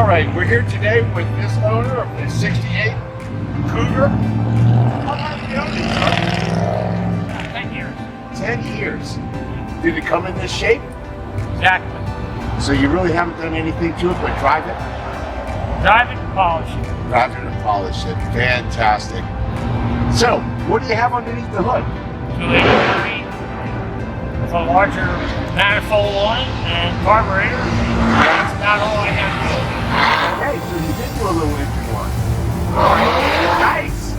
right, we're here today with this owner of the 68 Cougar. How long have you owned it, sir? 10 years. 10 years. Did it come in this shape? Exactly. So you really haven't done anything to it but drive it? Drive it and polish it. Drive it and polish it. Fantastic. So, what do you have underneath the hood? 283 with a larger manifold on it and carburetor. That's about all I have to do. Okay, so you did do a little engine work. Nice.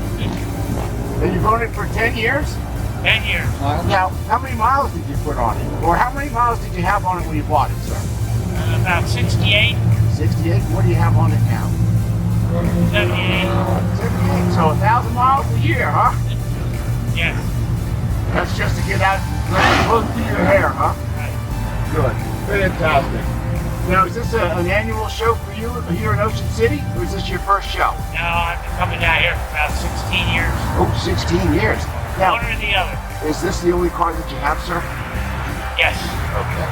And you've owned it for 10 years? 10 years. Now, how many miles did you put on it? Or how many miles did you have on it when you bought it, sir? About 68, 68? What do you have on it now? 78. 78. So 1,000 miles a year, huh? Yes. That's just to get out close to your hair, huh? Right. Good. Fantastic. Now, is this an annual show for you here in Ocean City? Or is this your first show? No, I've been coming down here for about 16 years. Oh, 16 years. Now, One or the other. is this the only car that you have, sir? Yes. Okay.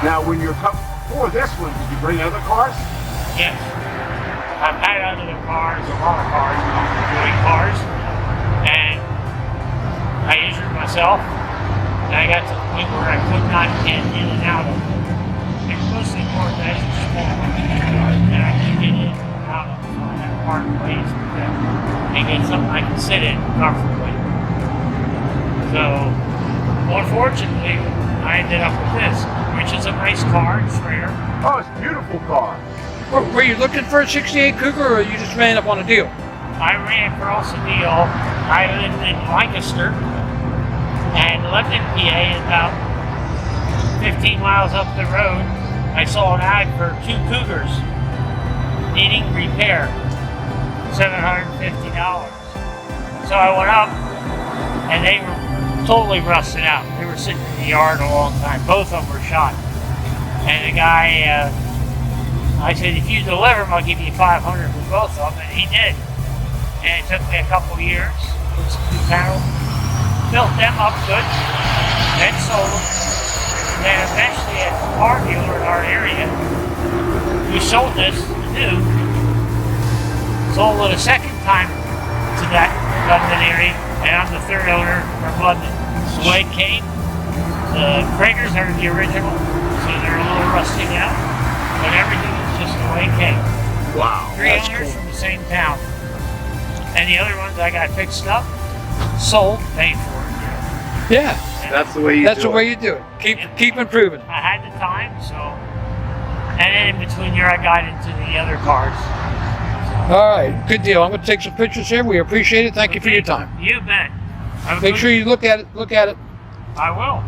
Now, when you're coming before this one, did you bring other cars? Yes. I've had other cars, a lot of cars, doing cars, and I injured myself, and I got to the point where I could not get in and out of it. It's mostly more that it's small, and I can get in and out of it, so I have to park ways and get something I can sit in comfortably. So, unfortunately, I ended up with this, which is a nice car, it's rare. Oh, it's a beautiful car. Were you looking for a 68 Cougar, or you just ran up on a deal? I ran across the deal. I lived in Lancaster and lived in PA. About 15 miles up the road, I saw an ad for 2 Cougars needing repair, $750. So I went up, and they were totally rusted out. They were sitting in the yard a long time. Both of them were shot. And the guy, I said, if you deliver them, I'll give you $500 for both of them, and he did. And it took me a couple years. It was 2 panels. Built them up good, then sold them. Then eventually at the car dealer in our area, we sold this new. Sold it a second time to that London area, and I'm the 3rd owner from London. It's the way it came. The Cougars are the original, so they're a little rusty now, but everything is just the way it came. Wow. 3 That's owners cool. from the same town. And the other ones I got fixed up, sold, paid for it. Yeah, That's the way you that's do the way you do it. Keep improving. I had the time, so. And then in between here, I got into the other cars. All right, good deal. I'm going to take some pictures here. We appreciate it. Thank you for your time. You bet. Have a Make good- sure you look at it. I will.